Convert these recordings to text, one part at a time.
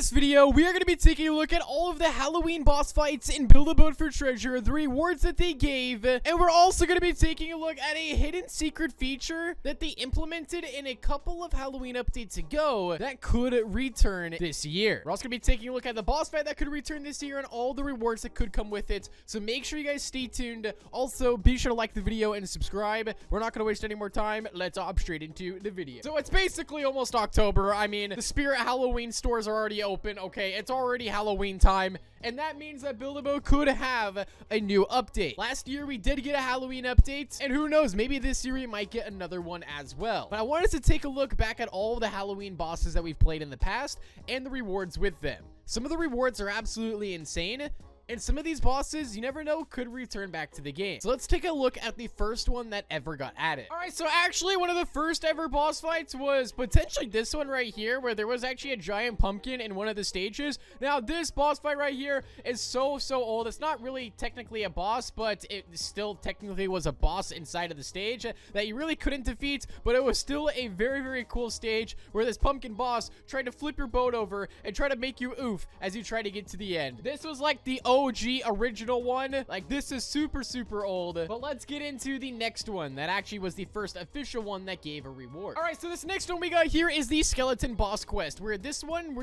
this video, we are going to be taking a look at all of the Halloween boss fights in Build a Boat for Treasure, the rewards that they gave, and we're also going to be taking a look at a hidden secret feature that they implemented in a couple of Halloween updates ago that could return this year. We're also going to be taking a look at the boss fight that could return this year and all the rewards that could come with it, so make sure you guys stay tuned. Also, be sure to like the video and subscribe. We're not going to waste any more time. Let's hop straight into the video. So it's basically almost October. I mean, the Spirit Halloween stores are already open. Okay, it's already Halloween time, and that means that Build a Boat could have a new update. Last year we did get a Halloween update, and who knows, maybe this year we might get another one as well. But I wanted to take a look back at all the Halloween bosses that we've played in the past and the rewards with them. Some of the rewards are absolutely insane, and some of these bosses, you never know, could return back to the game. So let's take a look at the first one that ever got added. All right, so actually one of the first ever boss fights was potentially this one right here, where there was actually a giant pumpkin in one of the stages. Now, this boss fight right here is so old. It's not really technically a boss, but it still technically was a boss inside of the stage that you really couldn't defeat, but it was still a very cool stage where this pumpkin boss tried to flip your boat over and try to make you oof as you try to get to the end. This was like the OG original one. Like, this is super old, but let's get into the next one that actually was the first official one that gave a reward. All right, so this next one we got here is the skeleton boss quest, where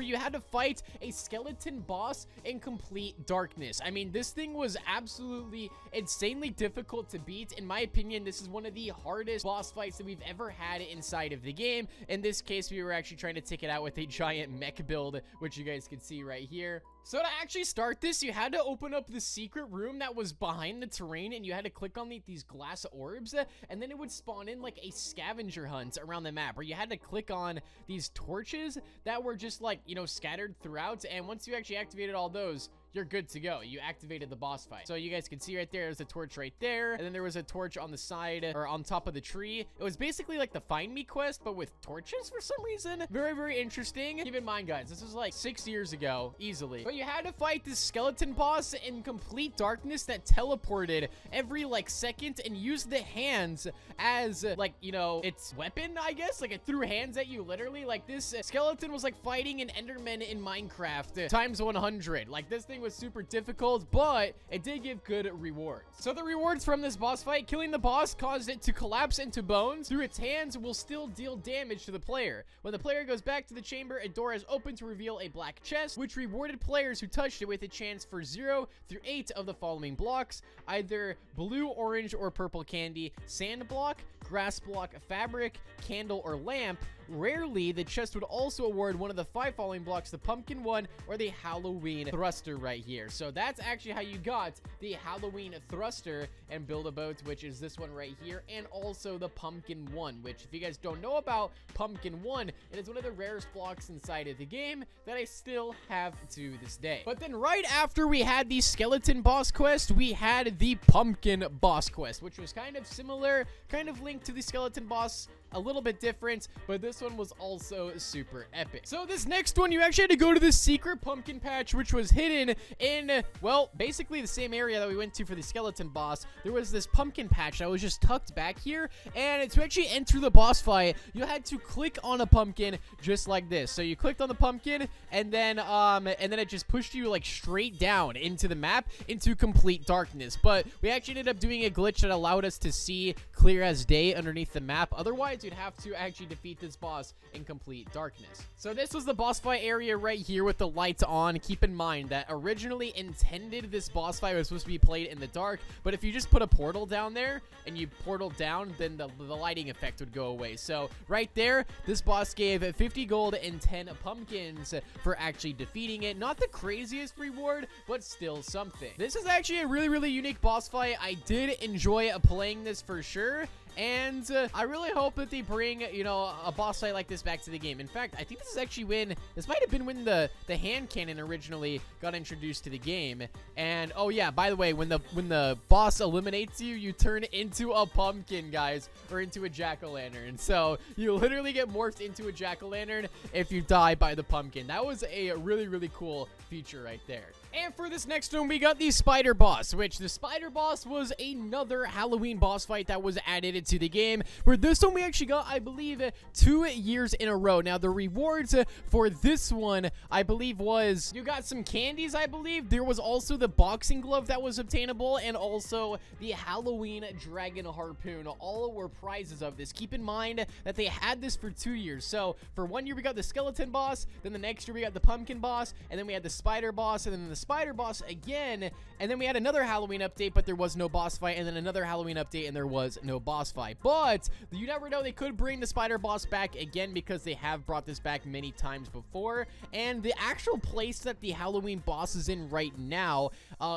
you had to fight a skeleton boss in complete darkness. I mean, this thing was absolutely insanely difficult to beat. In my opinion, this is one of the hardest boss fights that we've ever had inside of the game. In this case, we were actually trying to take it out with a giant mech build, which you guys can see right here. So to actually start this, you had to open up the secret room that was behind the terrain, and you had to click on these glass orbs, and then it would spawn in like a scavenger hunt around the map, where you had to click on these torches that were just like, you know, scattered throughout, and once you actually activated all those, you're good to go. You activated the boss fight. So you guys can see right there, there's a torch right there, and then there was a torch on the side, or on top of the tree. It was basically like the Find Me quest, but with torches for some reason. Very interesting. Keep in mind, guys, this was like 6 years ago, easily. But you had to fight this skeleton boss in complete darkness that teleported every like second and used the hands as like, you know, its weapon, I guess. Like, it threw hands at you, literally. Like, this skeleton was like fighting an Enderman in Minecraft times 100. Like, this thing was super difficult, but it did give good rewards. So the rewards from this boss fight: killing the boss caused it to collapse into bones. Through its hands will still deal damage to the player. When the player goes back to the chamber, a door is open to reveal a black chest, which rewarded players who touched it with a chance for 0 through 8 of the following blocks: either blue, orange, or purple candy, sand block, grass block, fabric, candle, or lamp. Rarely, the chest would also award one of the 5 following blocks: the pumpkin one or the Halloween thruster right here. So that's actually how you got the Halloween thruster and Build a Boat, which is this one right here, and also the pumpkin one, which, if you guys don't know about pumpkin one, it is one of the rarest blocks inside of the game that I still have to this day. But then right after we had the skeleton boss quest, we had the pumpkin boss quest, which was kind of similar, kind of linked to the skeleton boss, a little bit different, but this one was also super epic. So this next one, you actually had to go to this secret pumpkin patch, which was hidden in, well, basically the same area that we went to for the skeleton boss. There was this pumpkin patch that was just tucked back here, and to actually enter the boss fight, you had to click on a pumpkin just like this. So you clicked on the pumpkin, and then it just pushed you like straight down into the map, into complete darkness. But we actually ended up doing a glitch that allowed us to see clear as day underneath the map. Otherwise, you'd have to actually defeat this boss in complete darkness. So this was the boss fight area right here with the lights on. Keep in mind that originally intended this boss fight was supposed to be played in the dark, but if you just put a portal down there and you portal down, then the lighting effect would go away. So right there, this boss gave 50 gold and 10 pumpkins for actually defeating it. Not the craziest reward, but still something. This is actually a really unique boss fight. I did enjoy playing this for sure. And I really hope that they bring, you know, a boss fight like this back to the game. In fact, I think this is actually this might have been when the hand cannon originally got introduced to the game. And oh yeah, by the way, when the boss eliminates you, you turn into a pumpkin, guys, or into a jack-o'-lantern. So you literally get morphed into a jack-o'-lantern if you die by the pumpkin. That was a really cool feature right there. And for this next one, we got the spider boss, which the spider boss was another Halloween boss fight that was added added to the game. For this one, we actually got, I believe, 2 years in a row. Now, the rewards for this one, I believe, was you got some candies, I believe. There was also the boxing glove that was obtainable, and also the Halloween dragon harpoon. All were prizes of this. Keep in mind that they had this for 2 years. So for 1 year, we got the skeleton boss, then the next year we got the pumpkin boss, and then we had the spider boss, and then the spider boss again, and then we had another Halloween update, but there was no boss fight, and then another Halloween update, and there was no boss fight. But you never know, they could bring the spider boss back again, because they have brought this back many times before. And the actual place that the Halloween boss is in right now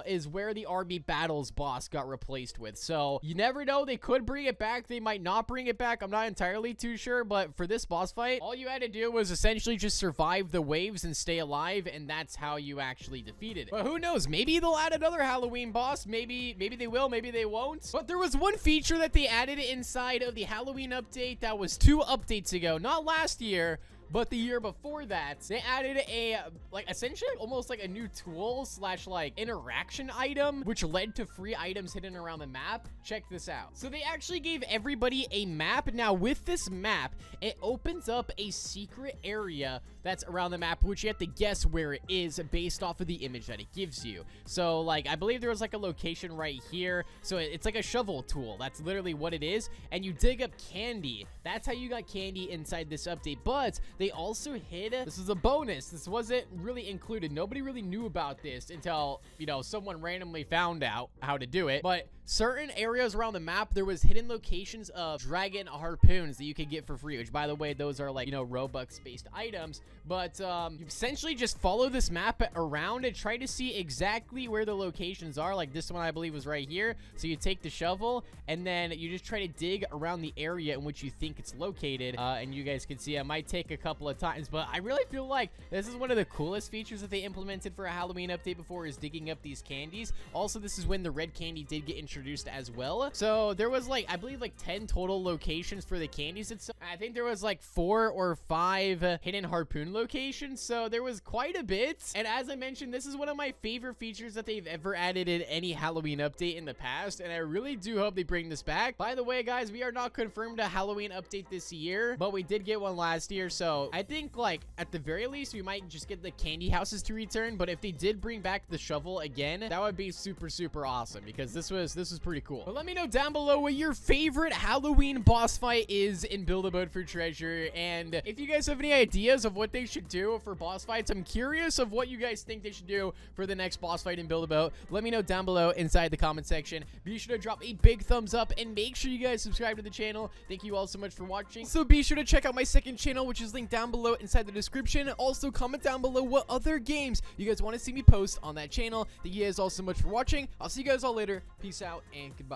is where the RB Battles boss got replaced with. So you never know, they could bring it back, they might not bring it back. I'm not entirely too sure, but for this boss fight, all you had to do was essentially just survive the waves and stay alive, and that's how you actually defeated it. But who knows, maybe they'll add another Halloween boss. Maybe they will, maybe they won't. But there was one feature that they added inside of the Halloween update that was 2 updates ago, not last year, but the year before that. They added a, like, essentially almost like a new tool slash like interaction item, which led to free items hidden around the map. Check this out. So they actually gave everybody a map. Now with this map, it opens up a secret area that's around the map, which you have to guess where it is based off of the image that it gives you. So like, I believe there was like a location right here. So it's like a shovel tool. That's literally what it is. And you dig up candy. That's how you got candy inside this update. But they also hid, this is a bonus, this wasn't really included, nobody really knew about this until, you know, someone randomly found out how to do it. But certain areas around the map, there was hidden locations of dragon harpoons that you could get for free, which, by the way, those are like, you know, Robux based items. But you essentially just follow this map around and try to see exactly where the locations are. Like this one, I believe, was right here. So you take the shovel and then you just try to dig around the area in which you think it's located. And you guys can see it might take a couple of times, but I really feel like this is one of the coolest features that they implemented for a Halloween update before, is digging up these candies. Also, this is when the red candy did get introduced as well. So there was like, I believe, like 10 total locations for the candies itself. I think there was like 4 or 5 hidden harpoon locations, so there was quite a bit. And as I mentioned, this is one of my favorite features that they've ever added in any Halloween update in the past, and I really do hope they bring this back. By the way, guys, we are not confirmed a Halloween update this year, but we did get one last year, so I think, like, at the very least, we might just get the candy houses to return. But if they did bring back the shovel again, that would be super awesome, because this was pretty cool. But let me know down below what your favorite Halloween boss fight is in Build-A-Boat for Treasure, and if you guys have any ideas of what they should do for boss fights, I'm curious of what you guys think they should do for the next boss fight in Build-A-Boat. Let me know down below inside the comment section. Be sure to drop a big thumbs up and make sure you guys subscribe to the channel. Thank you all so much for watching. So be sure to check out my second channel, which is linked down below inside the description. Also, comment down below what other games you guys want to see me post on that channel. Thank you guys all so much for watching. I'll see you guys all later. Peace out and goodbye.